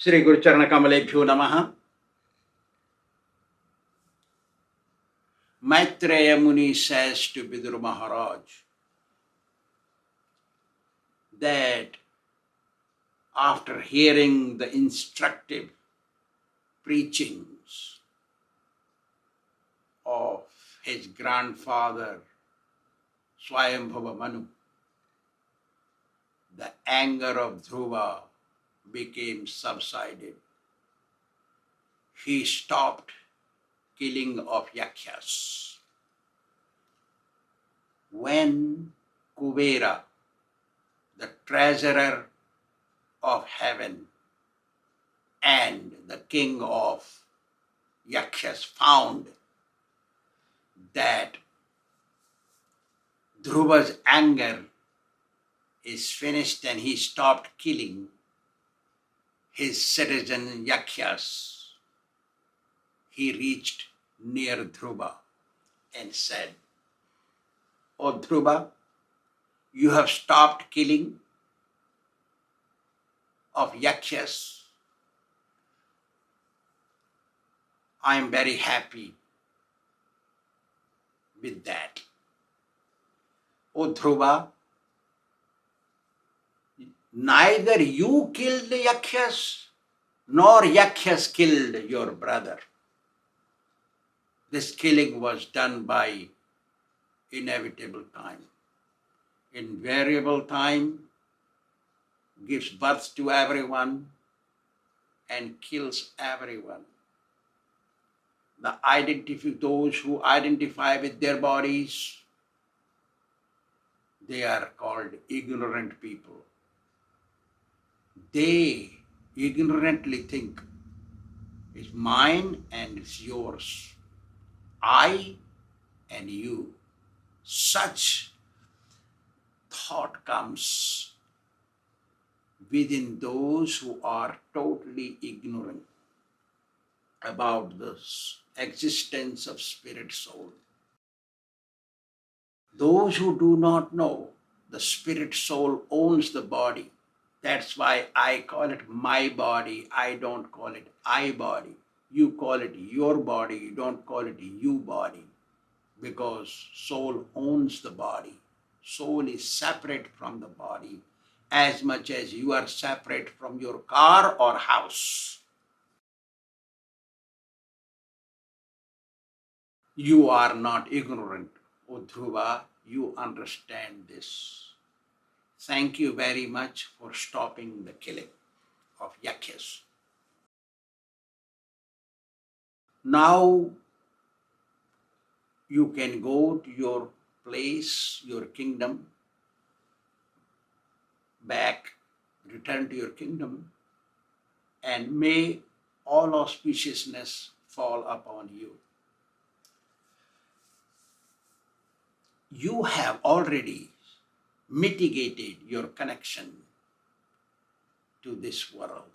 Shri Guru Charana Kamalebhyo Namaha. Maitreya Muni says to Dhruva Mahārāja that after hearing the instructive preachings of his grandfather Swāyambhuva Manu, the anger of Dhruva became subsided. He stopped killing of yakshas. When Kubera, the treasurer of heaven and the king of yakshas, found that Dhruva's anger is finished and he stopped killing his citizen yakshas, he reached near Dhruva and said, "O Dhruva, you have stopped killing of yakshas. I am very happy with that. O Dhruva, neither you killed the yakshas nor yakshas killed your brother. This killing was done by inevitable time. Invariable time gives birth to everyone and kills everyone. Those who identify with their bodies, they are called ignorant people. They ignorantly think it's mine and it's yours, I and you. Such thought comes within those who are totally ignorant about the existence of spirit soul. Those who do not know the spirit soul owns the body. That's why I call it my body. I don't call it I body. You call it your body. You don't call it you body. Because soul owns the body. Soul is separate from the body as much as you are separate from your car or house. You are not ignorant, O Dhruva. You understand this. Thank you very much for stopping the killing of yakshas. Now you can go to your place, your kingdom, back, return to your kingdom, and may all auspiciousness fall upon you. You have already mitigated your connection to this world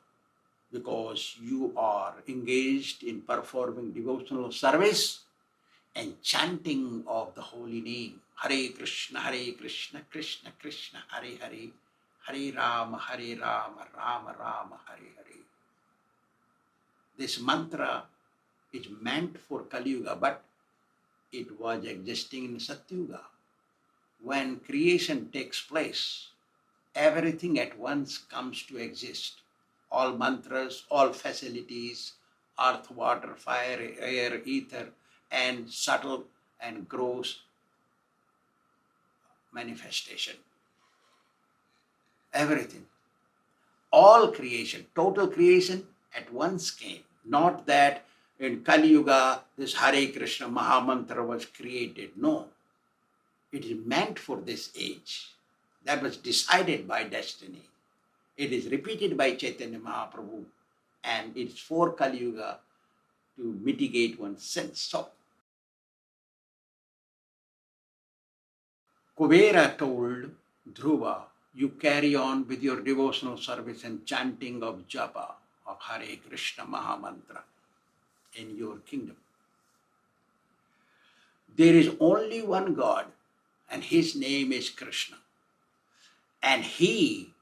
because you are engaged in performing devotional service and chanting of the holy name. Hare Kṛṣṇa, Kṛṣṇa Kṛṣṇa, Hare Hare, Hare Rama, Rama Rama, Hare Hare. This mantra is meant for Kali Yuga, but it was existing in Satyuga. When creation takes place, everything at once comes to exist. All mantras, all facilities, earth, water, fire, air, ether, and subtle and gross manifestation. Everything. All creation, total creation at once came. Not that in Kali Yuga, this Hare Kṛṣṇa Mahamantra was created. No. It is meant for this age. That was decided by destiny. It is repeated by Chaitanya Mahaprabhu, and it's for Kali Yuga to mitigate one's sins. So, Kubera told Dhruva, you carry on with your devotional service and chanting of japa of Hare Kṛṣṇa Mahamantra in your kingdom. There is only one God, and his name is Kṛṣṇa. And he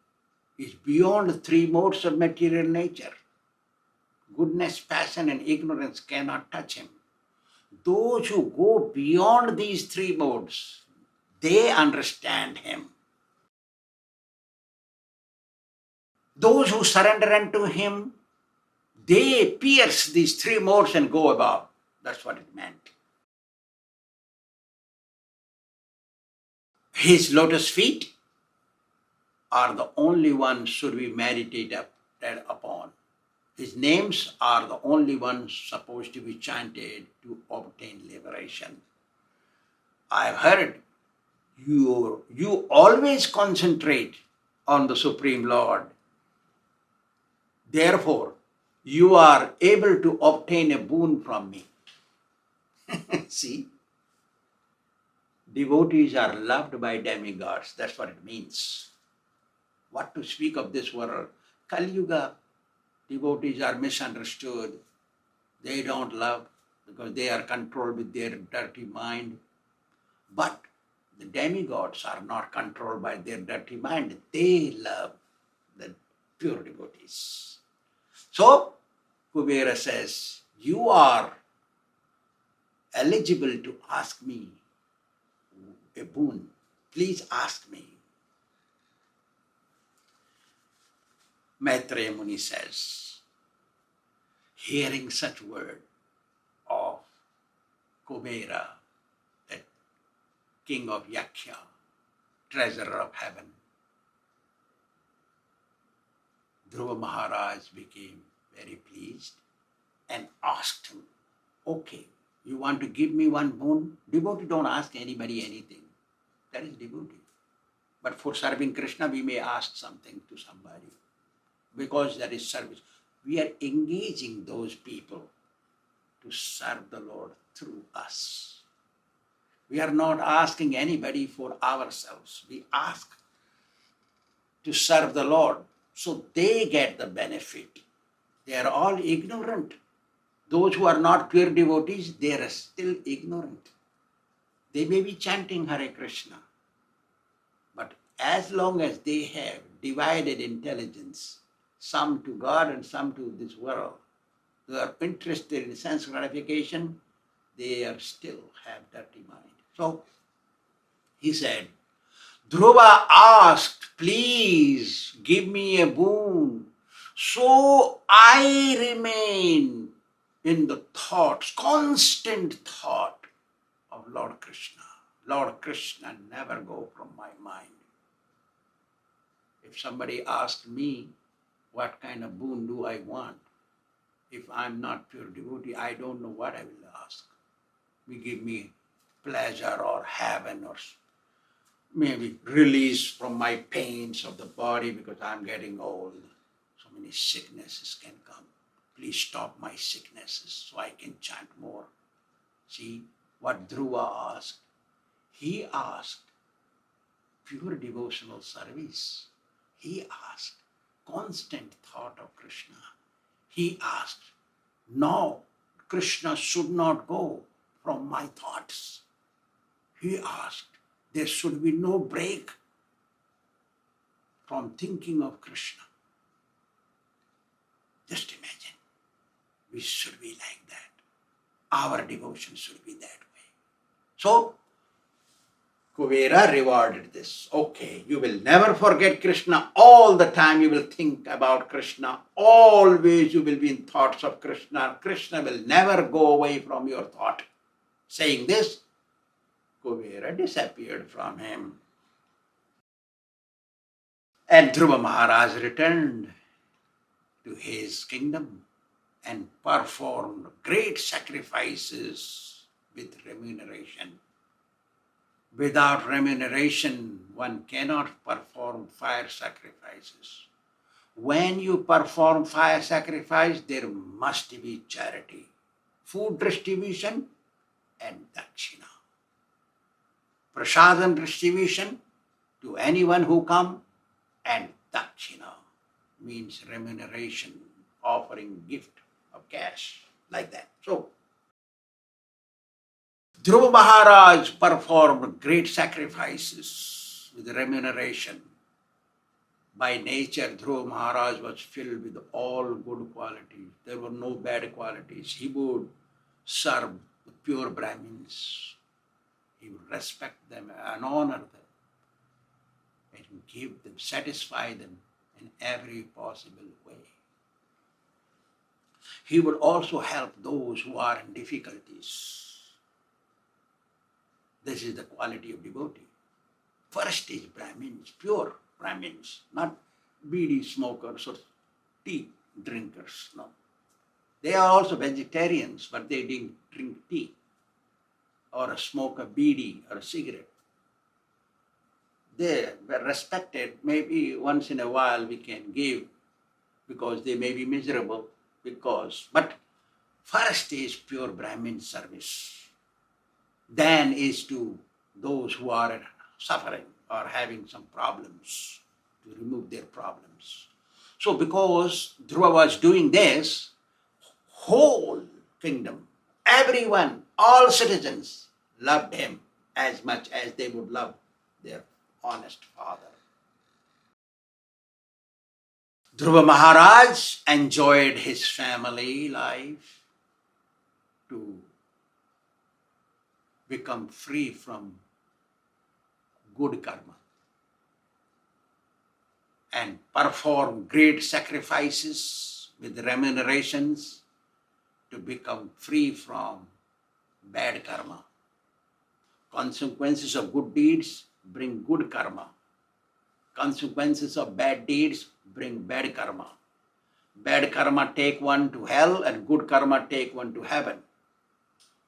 is beyond the three modes of material nature. goodness, passion, and ignorance cannot touch him. Those who go beyond these three modes, they understand him. Those who surrender unto him, they pierce these three modes and go above. That's what it meant. His lotus feet are the only ones should we meditate upon. His names are the only ones supposed to be chanted to obtain liberation. I've heard you always concentrate on the Supreme Lord. Therefore, you are able to obtain a boon from me. See? Devotees are loved by demigods. That's what it means. What to speak of this world? Kali Yuga, devotees are misunderstood. They don't love because they are controlled with their dirty mind. But the demigods are not controlled by their dirty mind. They love the pure devotees. So, Kubera says, you are eligible to ask me a boon. Please ask me. Maitreya Muni says, hearing such word of Kubera, that king of Yaksha, treasurer of heaven, Dhruva Mahārāja became very pleased and asked him, okay, you want to give me one boon? Devotee don't ask anybody anything. That is devotee. But for serving Kṛṣṇa, we may ask something to somebody. Because that is service. We are engaging those people to serve the Lord through us. We are not asking anybody for ourselves. We ask to serve the Lord so they get the benefit. They are all ignorant. Those who are not pure devotees, they are still ignorant. They may be chanting Hare Krishna, but as long as they have divided intelligence, some to God and some to this world, they are interested in sense gratification, they are still have dirty mind. So he said, Dhruva asked, please give me a boon. So I remain in the thoughts, constant thought of Lord Kṛṣṇa. Lord Kṛṣṇa never go from my mind. If somebody asked me, what kind of boon do I want? If I'm not pure devotee, I don't know what I will ask. We give me pleasure or heaven or maybe release from my pains of the body because I'm getting old. So many sicknesses can come. Please stop my sicknesses so I can chant more. See what Dhruva asked. He asked pure devotional service. He asked constant thought of Kṛṣṇa. He asked, no, Kṛṣṇa should not go from my thoughts. He asked, there should be no break from thinking of Kṛṣṇa. Just imagine, we should be like that. Our devotion should be that way. So, Kubera rewarded this. Okay, you will never forget Kṛṣṇa. All the time you will think about Kṛṣṇa. Always you will be in thoughts of Kṛṣṇa. Kṛṣṇa will never go away from your thought. Saying this, Kubera disappeared from him. And Dhruva Mahārāja returned to his kingdom and performed great sacrifices with remuneration. Without remuneration, one cannot perform fire sacrifices. When you perform fire sacrifice, there must be charity, food distribution and dakshina. Prasadam distribution to anyone who come, and dakshina means remuneration, offering gift of cash, like that. So, Dhruva Mahārāja performed great sacrifices with remuneration. By nature, Dhruva Mahārāja was filled with all good qualities. There were no bad qualities. He would serve the pure Brahmins. He would respect them and honor them and give them, satisfy them in every possible way. He would also help those who are in difficulties. This is the quality of devotee. First is Brahmins, pure Brahmins, not beedi smokers or tea drinkers. No. They are also vegetarians, but they didn't drink tea or smoke a beedi or a cigarette. They were respected. Maybe once in a while we can give because they may be miserable. But first is pure Brahmin service. Then is to those who are suffering or having some problems, to remove their problems. So because Dhruva was doing this, whole kingdom, everyone, all citizens loved him as much as they would love their honest father. Dhruva Mahārāja enjoyed his family life to become free from good karma and perform great sacrifices with remunerations to become free from bad karma. Consequences of good deeds bring good karma. Consequences of bad deeds bring bad karma. Bad karma take one to hell and good karma take one to heaven.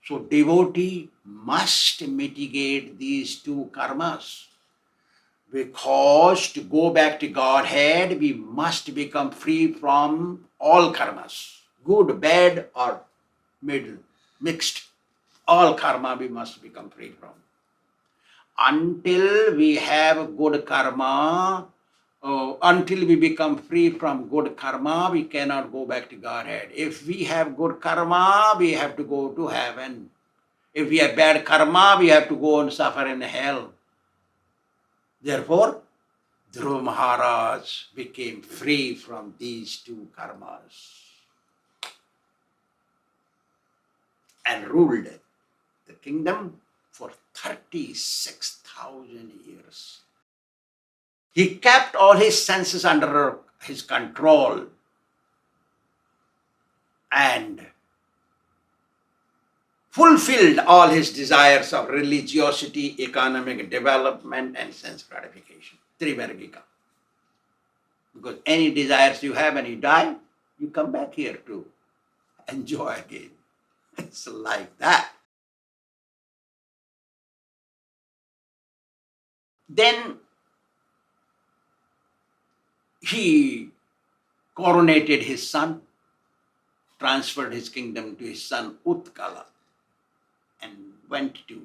So devotee must mitigate these two karmas, because to go back to Godhead, we must become free from all karmas, good, bad or middle, mixed. All karma we must become free from. Until we have good karma, until we become free from good karma, we cannot go back to Godhead. If we have good karma, we have to go to heaven. If we have bad karma, we have to go and suffer in hell. Therefore, Dhruva Mahārāja became free from these two karmas and ruled the kingdom for 36,000 years. He kept all his senses under his control and fulfilled all his desires of religiosity, economic development, and sense gratification. Trivargika. Because any desires you have and you die, you come back here to enjoy again. It's like that. Then he coronated his son, transferred his kingdom to his son Utkala, and went to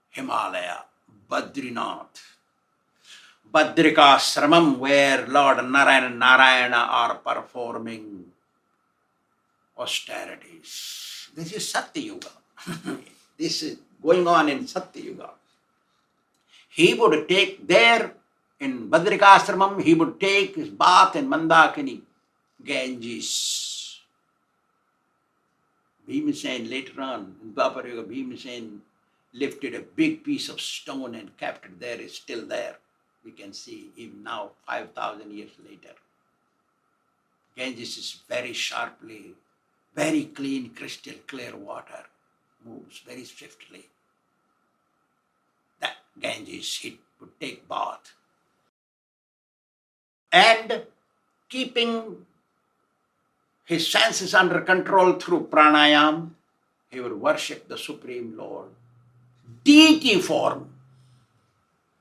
Himalaya, Badrinath, Badrikāśramam, where Lord Narayana and Narayana are performing austerities. This is Satya Yuga. This is going on in Satya Yuga. He would take there in Badrikāśramam, he would take his bath in Mandakini, Ganges. Bhīmasen later on, in Dwapara Yuga, Bhīmasen lifted a big piece of stone and kept it there. It's still there. We can see even now, 5,000 years later. Ganges is very sharply, very clean, crystal clear water, moves very swiftly. That Ganges, he would take bath. And keeping his senses under control through pranayam, he would worship the Supreme Lord. Deity form.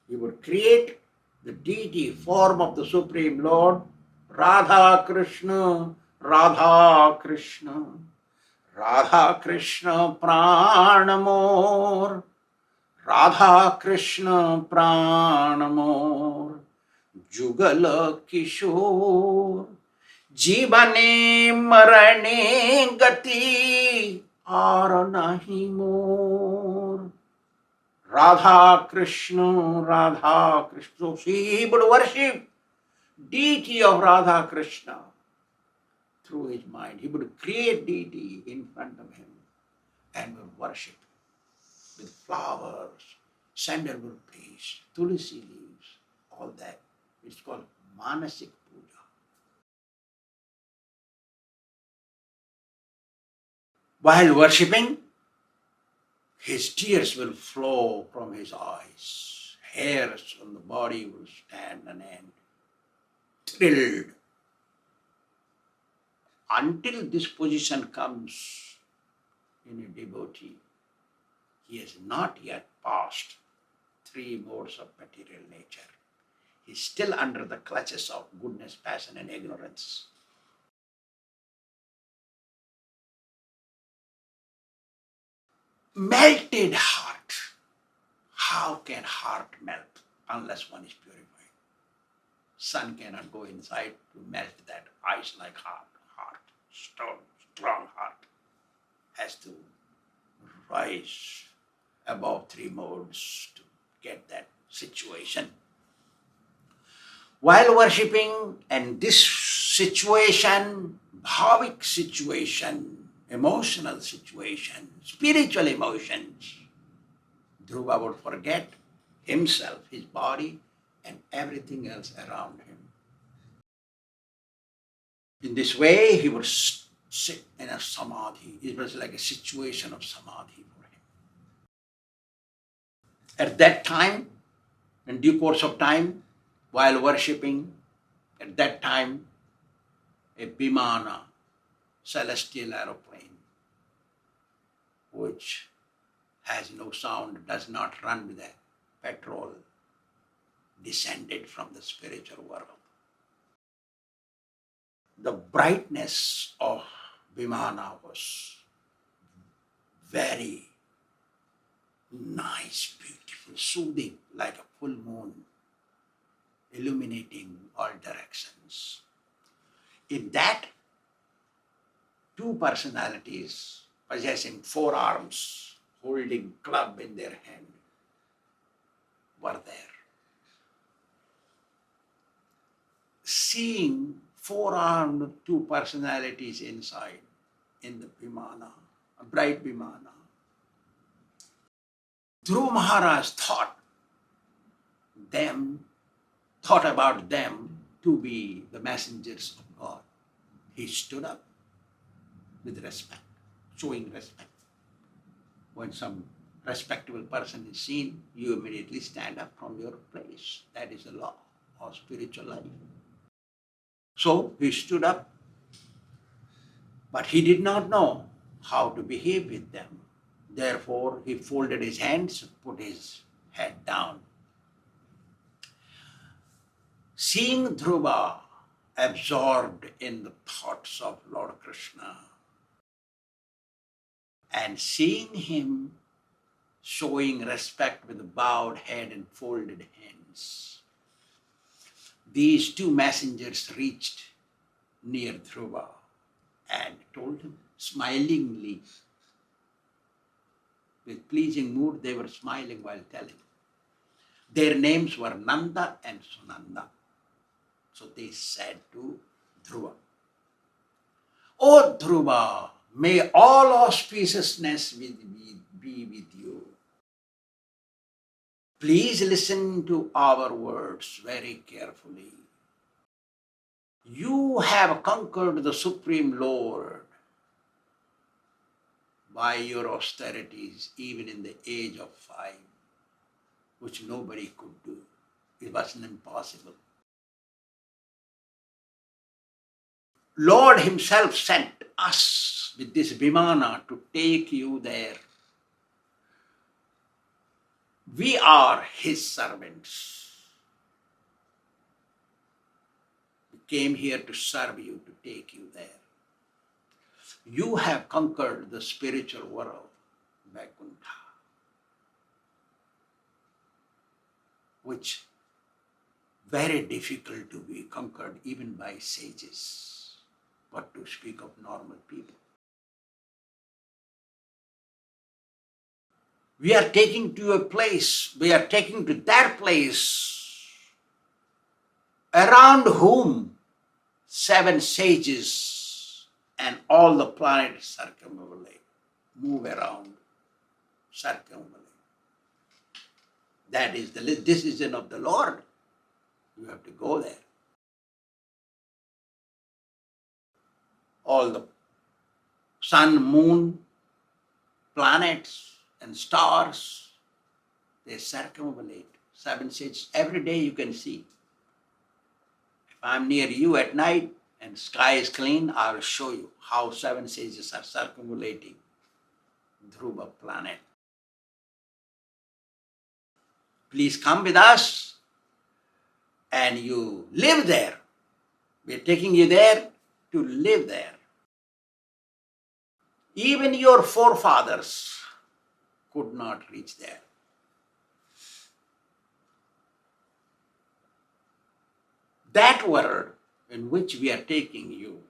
He would create the deity form of the Supreme Lord. Radha Kṛṣṇa, Radha Kṛṣṇa, Radha Kṛṣṇa Pranamor, Radha Kṛṣṇa Pranamor, Jugala Kishore, Jivane Marane Gati, Aur nahi more. Radha Kṛṣṇa, Radha Kṛṣṇa. So he would worship deity of Radha Krishna through his mind. He would create deity in front of him and would worship with flowers, sandalwood paste, tulsi leaves, all that. It's called Manasik Puja. While worshipping, his tears will flow from his eyes. Hairs on the body will stand on end, thrilled. Until this position comes in a devotee, he has not yet passed three modes of material nature. He is still under the clutches of goodness, passion, and ignorance. Melted heart. How can heart melt unless one is purified? Sun cannot go inside to melt that ice-like heart. Strong heart has to rise above three modes to get that situation. While worshipping, and this situation, bhavik situation, emotional situation, spiritual emotions, Dhruva would forget himself, his body, and everything else around him. In this way, he would sit in a samadhi. It was like a situation of samadhi for him. At that time, in due course of time, while worshipping, at that time, a Vimana, celestial aeroplane, which has no sound, does not run with a petrol, descended from the spiritual world. The brightness of Vimana was very nice, beautiful, soothing, like a full moon, illuminating all directions. In that, two personalities possessing four arms, holding club in their hand, were there. Seeing four-armed two personalities inside, in the Vimana, a bright Vimana, Dhruva Mahārāja thought about them to be the messengers of God. He stood up with respect, showing respect. When some respectable person is seen, you immediately stand up from your place. That is the law of spiritual life. So he stood up, but he did not know how to behave with them. Therefore, he folded his hands, put his head down. Seeing Dhruva absorbed in the thoughts of Lord Kṛṣṇa, and seeing him showing respect with bowed head and folded hands, these two messengers reached near Dhruva and told him smilingly, with pleasing mood, they were smiling while telling. Their names were Nanda and Sunanda. So they said to Dhruva, "O Dhruva, may all auspiciousness be with you. Please listen to our words very carefully. You have conquered the Supreme Lord by your austerities, even in the age of 5, which nobody could do. It was impossible. Lord himself sent us with this Vimana to take you there. We are his servants. We came here to serve you, to take you there. You have conquered the spiritual world, Vaikuntha, which very difficult to be conquered even by sages, but to speak of normal people. We are taking to a place, we are taking to that place around whom 7 sages and all the planets circumambulate, move around, circumambulate. That is the decision of the Lord. You have to go there. All the sun, moon, planets and stars, they circumambulate. 7 sages, every day you can see. If I'm near you at night and sky is clean, I will show you how 7 sages are circumambulating Dhruva planet. Please come with us and you live there. We're taking you there to live there. Even your forefathers could not reach there. That world in which we are taking you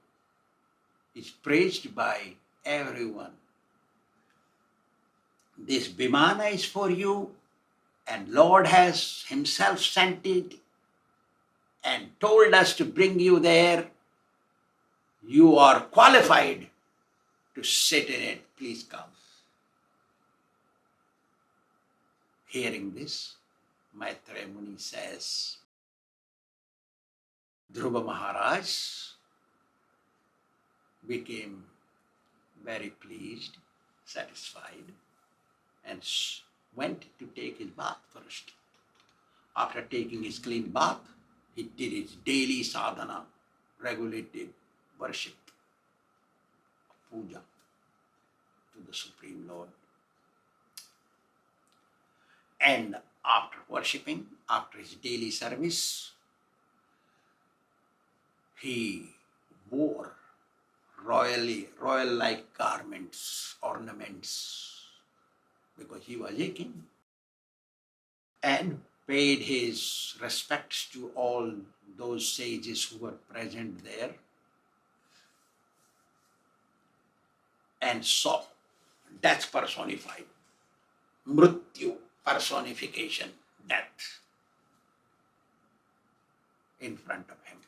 is praised by everyone. This Vimana is for you, and Lord has Himself sent it and told us to bring you there. You are qualified to sit in it. Please come. Hearing this, Maitreya Muni says, Dhruva Mahārāja became very pleased, satisfied, and went to take his bath first. After taking his clean bath, he did his daily sadhana, regulated worship, puja to the Supreme Lord. And after worshipping, after his daily service, he wore royal-like garments, ornaments, because he was a king, and paid his respects to all those sages who were present there, and saw death personified, mrityu personification, death, in front of him.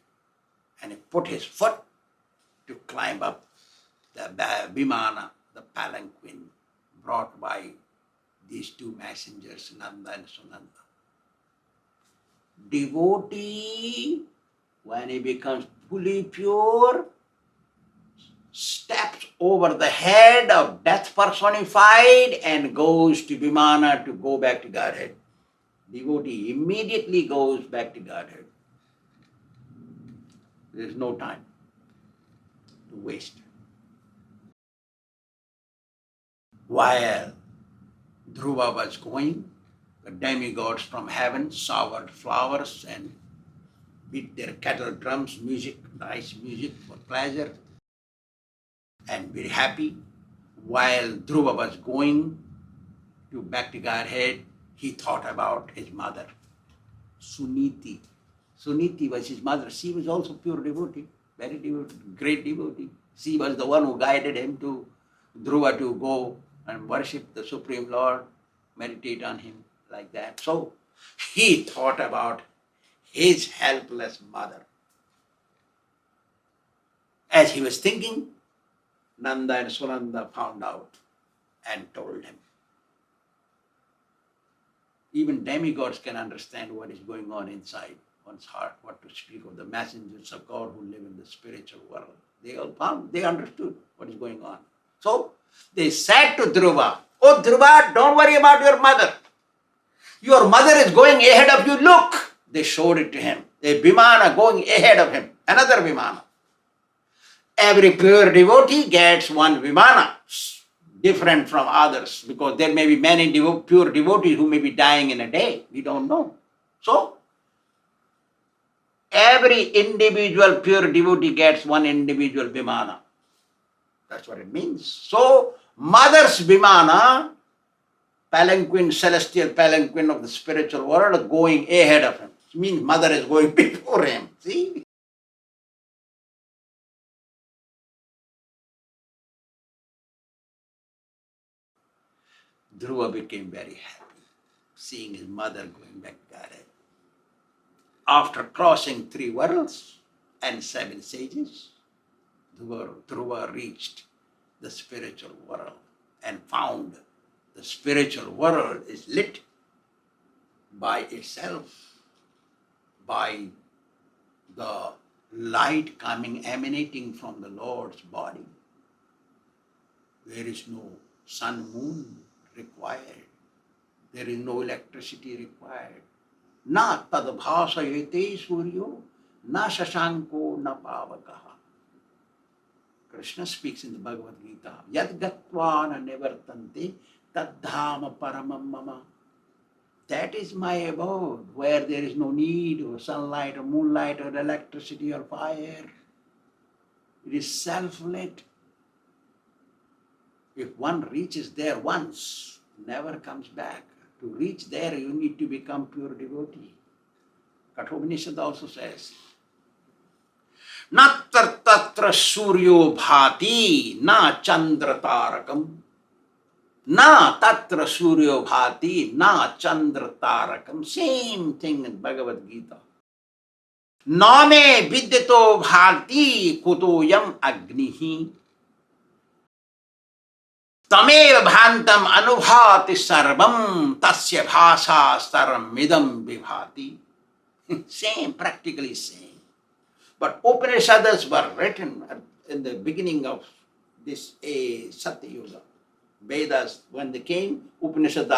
And he put his foot to climb up the Vimana, the palanquin, brought by these 2 messengers, Nanda and Sunanda. Devotee, when he becomes fully pure, steps over the head of death personified and goes to Vimana to go back to Godhead. Devotee immediately goes back to Godhead. There is no time to waste. While Dhruva was going, the demigods from heaven showered flowers and beat their kettle drums, music, nice music for pleasure, and very happy. While Dhruva was going back to Godhead, he thought about his mother, Suniti. Suniti was his mother. She was also pure devotee, very devotee, great devotee. She was the one who guided him to Dhruva to go and worship the Supreme Lord, meditate on Him like that. So he thought about his helpless mother. As he was thinking, Nanda and Sunanda found out and told him. Even demigods can understand what is going on inside one's heart, what to speak of the messengers of God who live in the spiritual world. They understood what is going on. So they said to Dhruva, "Oh Dhruva, don't worry about your mother. Your mother is going ahead of you. Look." They showed it to him. A Vimana going ahead of him, another Vimana. Every pure devotee gets one Vimana, different from others, because there may be many pure devotees who may be dying in a day. We don't know. So every individual pure devotee gets one individual Vimana. That's what it means. So mother's Vimana, palanquin, celestial palanquin of the spiritual world, going ahead of him. It means mother is going before him. See? Dhruva became very happy, seeing his mother going back to Godhead. after crossing 3 worlds and 7 sages, Dhruva reached the spiritual world and found the spiritual world is lit by itself, by the light emanating from the Lord's body. There is no sun, moon required. There is no electricity required. Na tadbhasayate suryo, na shashanko, na pavakaha. Kṛṣṇa speaks in the Bhagavad Gita, Yad gatva na nivartante, tad dhama paramam mama. That is my abode, where there is no need of sunlight or moonlight or electricity or fire. It is self-lit. If one reaches there once, never comes back. To reach there, you need to become pure devotee. Kathopanishad also says, Na tatra suryo bhati, na chandra tarakam. Na tatra suryo bhati, na chandra tarakam. Same thing in Bhagavad Gita. Na me vidyito bhati kutoyam agnihi. Tameva bhantam anubhati sarvam tasya bhasa saram midam vibhati. Same, practically same. But Upanishads were written in the beginning of this Satya Yuga. Vedas, when they came, Upanishads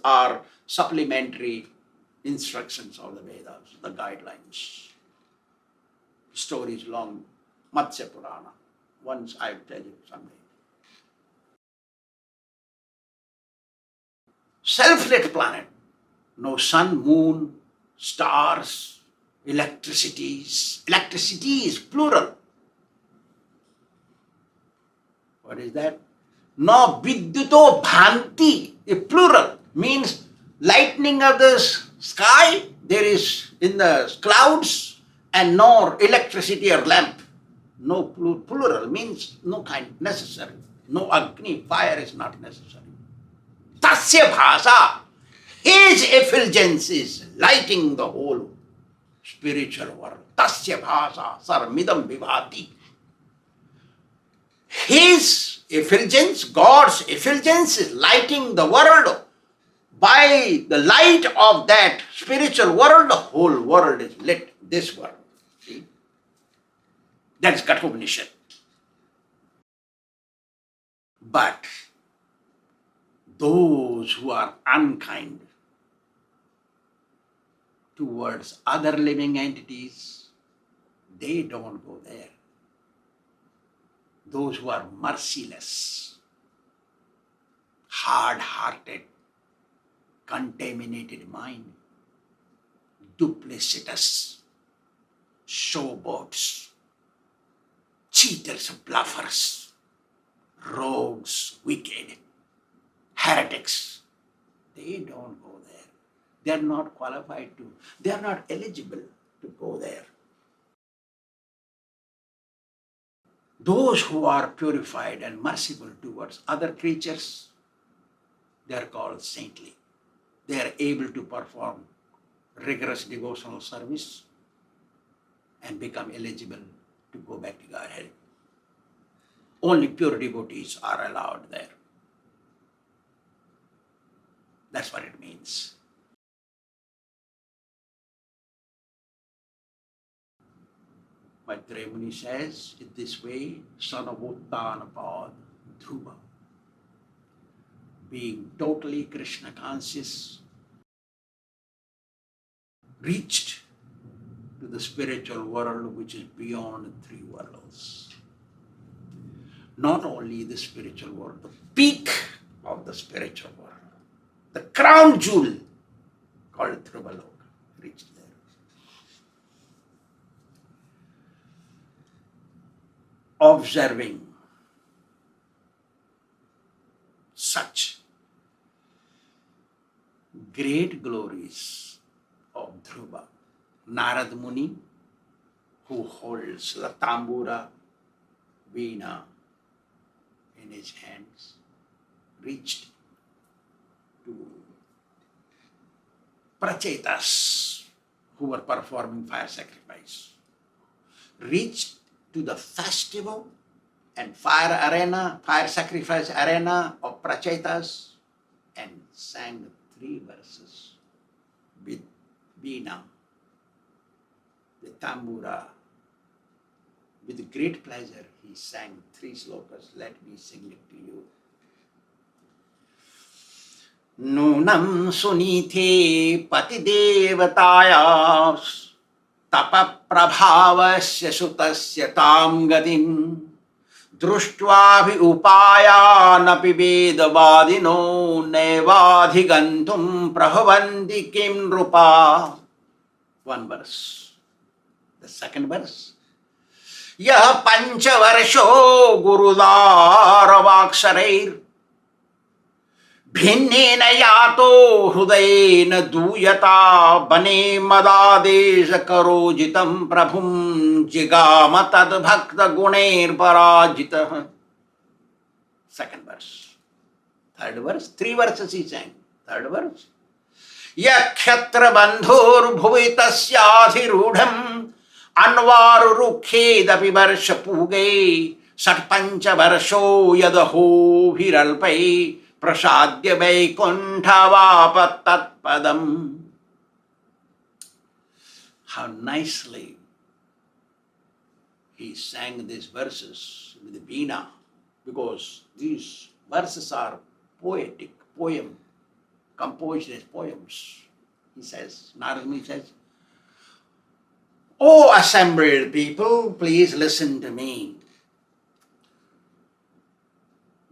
are supplementary instructions of the Vedas, the guidelines. Story is long, Matsya Purana. Once I will tell you someday. Self-lit planet. No sun, moon, stars, electricities. Electricity is plural. What is that? No vidyuto bhanti, a plural, means lightning of the sky, there is in the clouds, and no electricity or lamp. No plural means no kind necessary. No agni, fire is not necessary. Tasya bhasa, his effulgence is lighting the whole spiritual world. Tasya bhasa sarmidam vibhati. His effulgence, God's effulgence is lighting the world. By the light of that spiritual world, the whole world is lit. This world. See? That is Kathopanishad. But those who are unkind towards other living entities, they don't go there. Those who are merciless, hard-hearted, contaminated mind, duplicitous, showboats, cheaters, bluffers, rogues, wicked, heretics, they don't go there. They are not qualified to, they are not eligible to go there. Those who are purified and merciful towards other creatures, they are called saintly. They are able to perform rigorous devotional service and become eligible to go back to Godhead. Only pure devotees are allowed there. That's what it means. Maitreya Muni says in this way, son of Uttanapad Dhruva, being totally Kṛṣṇa conscious, reached to the spiritual world which is beyond 3 worlds. Not only the spiritual world, the peak of the spiritual world, the crown jewel called Dhruva reached there. Observing such great glories of Dhruva, Narad Muni, who holds the tambura, veena in his hands, reached to Prachetas, who were performing fire sacrifice reached to the festival and fire sacrifice arena of Prachetas and sang 3 verses with Veena, the tambura. With great pleasure, he sang 3 slokas. Let me sing it to you. Nunam sunithe patidevatayaas tapa prabhavasya sutasya tam gatim društvavi upayanapi vedavadino nevadhigantum prahavanti kim rupa. 1 verse. The second verse. Yah panchavarsho gurudaravakshareir भिन्नेन यातो हृदयेन दूयता बने मदादेश करोजितं प्रभुं जिगाम तद्भक्त गुणैर्पराजितः. Second verse. Third verse. 3 verses he sang. Third verse. यक्षत्र बंधुर्भुवि तस्याधिरूढम् अन्वारु रुखेदपि वर्षपूगे षट्पञ्च वर्षो यदहोभिरल्पै प्रसाद्य वैकुण्ठवापतत्पदम्. How nicely he sang these verses with the veena, because these verses are poetic, poem, composed as poems. He says, Narada Muni says, "O assembled people, please listen to me.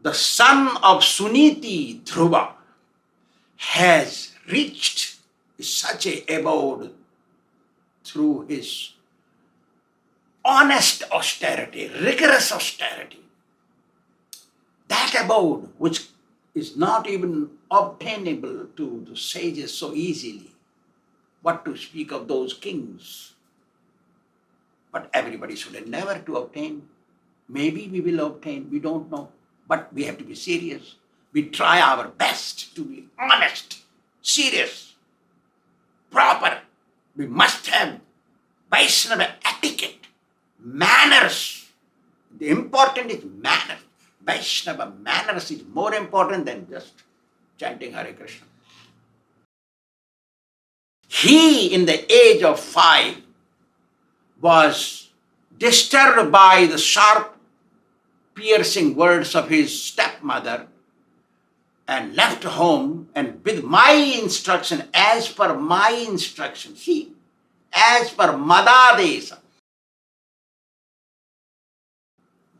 The son of Suniti, Dhruva, has reached such a abode through his honest austerity, rigorous austerity. That abode which is not even obtainable to the sages so easily. What to speak of those kings? But everybody should endeavor to obtain. Maybe we will obtain, we don't know. But we have to be serious. We try our best to be honest, serious, proper. We must have Vaishnava etiquette, manners. The important is manners. Vaishnava manners is more important than just chanting Hare Krishna. He, in the age of 5, was disturbed by the sharp, piercing words of his stepmother and left home, and with my instruction, as per my instruction, see, as per Madadesa,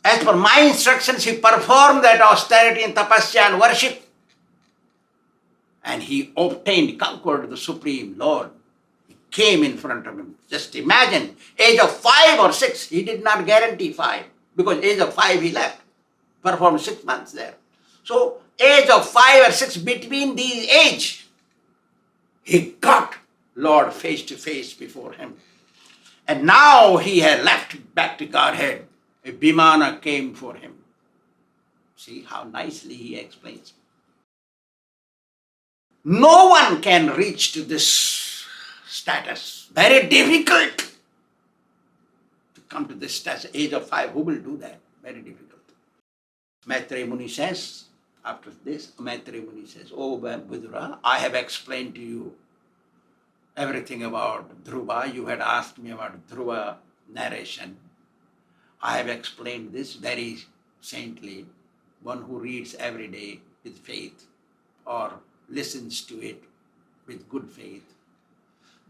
as per my instructions, he performed that austerity and tapasya and worship, and he obtained, conquered the Supreme Lord. He came in front of him. Just imagine, age of 5 or 6, he did not guarantee 5, because age of 5 he left, performed 6 months there. So age of 5 or 6, between these age, he got Lord face to face before him. And now he had left back to Godhead. A Vimana came for him. See how nicely he explains. No one can reach to this status. Very difficult to come to this status. Age of 5, who will do that? Very difficult. Maitreya Muni says, after this, Maitreya Muni says, "Oh Vidura, I have explained to you everything about Dhruva. You had asked me about Dhruva narration. I have explained this very saintly. One who reads every day with faith or listens to it with good faith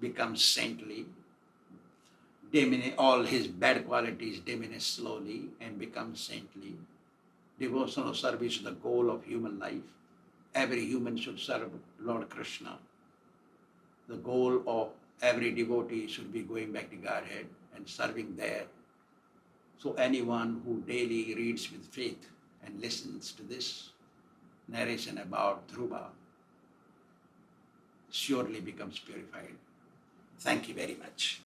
becomes saintly. All his bad qualities diminish slowly and becomes saintly. Devotional service is the goal of human life. Every human should serve Lord Kṛṣṇa. The goal of every devotee should be going back to Godhead and serving there. So anyone who daily reads with faith and listens to this narration about Dhruva surely becomes purified." Thank you very much.